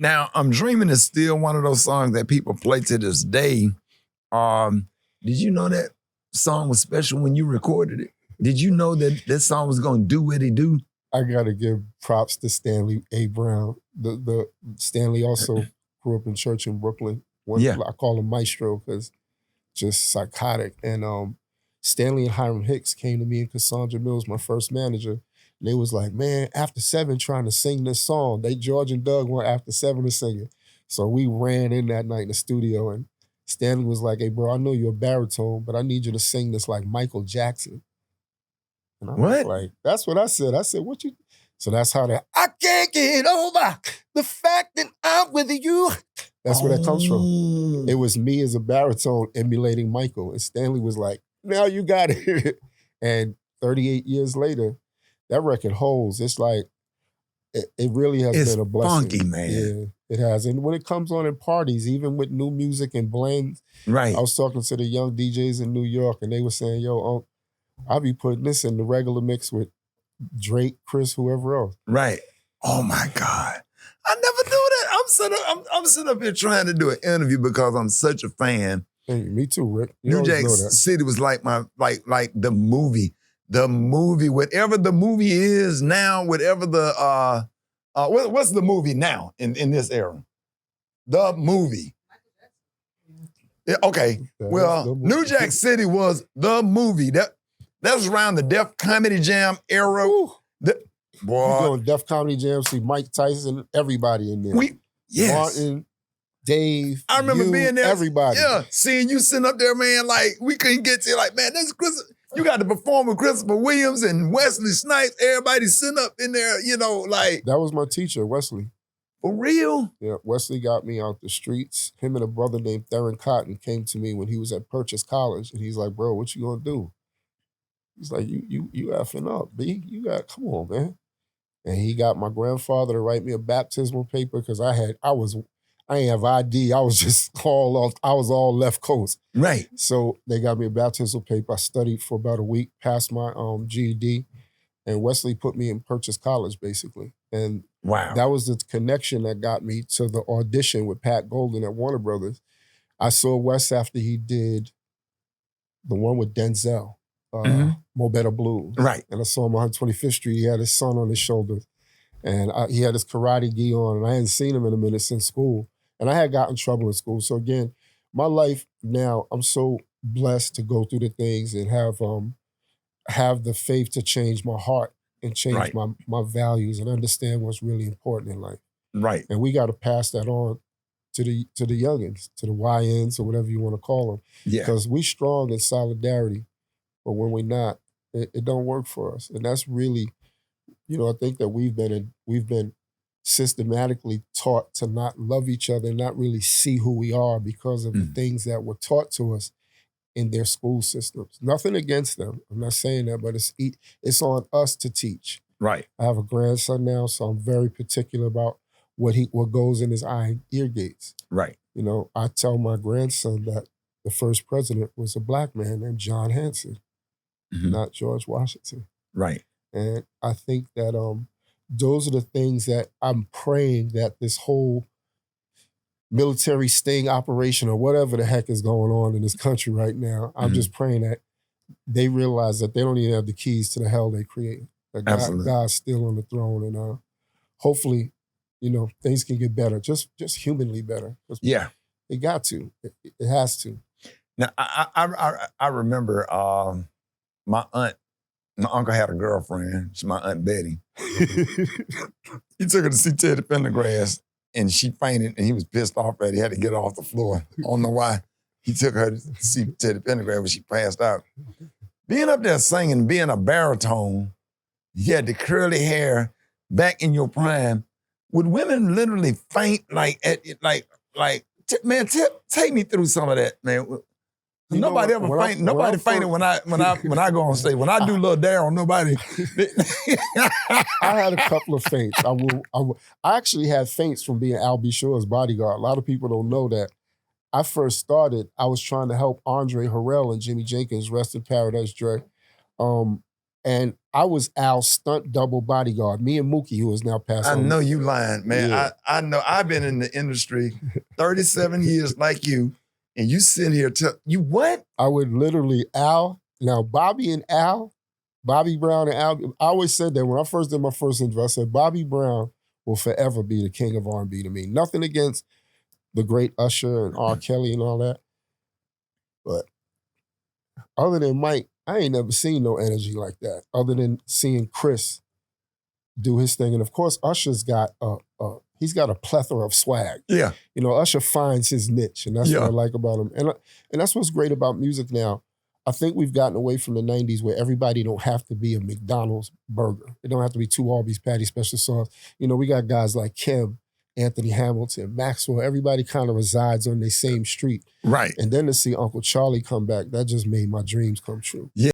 Now, I'm Dreaming is still one of those songs that people play to this day. Did you know that song was special when you recorded it? Did you know that that song was going to do what it do? I got to give props to Stanley A. Brown. The Stanley also grew up in church in Brooklyn. I call him Maestro because just psychotic. And Stanley and Hiram Hicks came to me and Cassandra Mills, my first manager. And they was like, man, After Seven trying to sing this song. George and Doug went After Seven to sing it. So we ran in that night in the studio and Stanley was like, hey, bro, I know you're a baritone, but I need you to sing this like Michael Jackson. And I was like, that's what I said. I said, what you? So that's how that, I can't get over the fact that I'm with you. That's where that comes from. It was me as a baritone emulating Michael. And Stanley was like, now you got it. And 38 years later, that record holds. It's like, it really has been a blessing. It's funky, man. Yeah, it has. And when it comes on in parties, even with new music and blends, right? I was talking to the young DJs in New York and they were saying, yo, I'll be putting this in the regular mix with Drake, Chris, whoever else. Right. Oh my God. I never knew that. I'm sitting up here trying to do an interview because I'm such a fan. Hey, me too, Rick. New Jack City was like my like the movie. The movie, whatever the movie is now, whatever the what's the movie now in this era? The movie. Yeah, okay. Well, New Jack City was the movie. That was around the Def Comedy Jam era. You go to Def Comedy Jam, see Mike Tyson, everybody in there. Martin, Dave, I remember being there. Everybody. Yeah, seeing you sitting up there, man, like we couldn't get to like, man, that's Chris. You got to perform with Christopher Williams and Wesley Snipes. Everybody sitting up in there, you know, like. That was my teacher, Wesley. For real? Yeah, Wesley got me out the streets. Him and a brother named Theron Cotton came to me when he was at Purchase College, and he's like, bro, what you gonna do? He's like, you effing up, B. Come on, man. And he got my grandfather to write me a baptismal paper because I ain't have ID. I was just I was all left coast. Right. So they got me a baptismal paper. I studied for about a week, passed my GED, and Wesley put me in Purchase College, basically. And that was the connection that got me to the audition with Pat Golden at Warner Brothers. I saw Wes after he did the one with Denzel, Mo Better Blues. Right. And I saw him on 125th Street. He had his son on his shoulders. And he had his karate gi on, and I hadn't seen him in a minute since school. And I had gotten in trouble in school. So again, my life now, I'm so blessed to go through the things and have the faith to change my heart and change my values and understand what's really important in life. Right. And we got to pass that on to the youngins, to the YNs or whatever you want to call them. Yeah. Because we strong in solidarity, but when we're not, it don't work for us. And that's really, I think that we've been systematically taught to not love each other and not really see who we are because of the things that were taught to us in their school systems. Nothing against them. I'm not saying that, but it's on us to teach. Right. I have a grandson now, so I'm very particular about what goes in his ear gates. Right. I tell my grandson that the first president was a black man named John Hanson, not George Washington. Right. And I think that those are the things that I'm praying that this whole military sting operation or whatever the heck is going on in this country right now, I'm just praying that they realize that they don't even have the keys to the hell they created. That God's still on the throne, and hopefully, things can get better, just humanly better. Yeah, it got to. It has to. Now I remember my uncle had a girlfriend. She's my Aunt Betty. He took her to see Teddy Pendergrass, and she fainted, and he was pissed off that he had to get off the floor. I don't know why. He took her to see Teddy Pendergrass when she passed out. Being up there singing, being a baritone, you had the curly hair back in your prime. Would women literally faint man, take me through some of that, man. Nobody ever fainted. Nobody fainted when I go on stage. When I do Lil Daryl, nobody. I had a couple of faints. I actually had faints from being Al B. Shore's bodyguard. A lot of people don't know that. I first started, I was trying to help Andre Harrell and Jimmy Jenkins, rest in paradise, Dre, And I was Al's stunt double bodyguard. Me and Mookie, who is now passed I on. know you lying, man. Yeah. I know. I've been in the industry 37 years like you, and you sit here you what? I would literally Bobby Brown and Al, I always said that when I first did my first interview, I said Bobby Brown will forever be the king of R&B to me. Nothing against the great Usher and R. Kelly and all that. But other than Mike, I ain't never seen no energy like that, other than seeing Chris do his thing. And of course, Usher's got he's got a plethora of swag. Yeah. You know, Usher finds his niche, and that's what I like about him. And that's what's great about music now. I think we've gotten away from the 90s where everybody don't have to be a McDonald's burger. It don't have to be 2 Arby's patty special sauce. You know, we got guys like Kim, Anthony Hamilton, Maxwell. Everybody kind of resides on the same street. Right. And then to see Uncle Charlie come back, that just made my dreams come true. Yeah.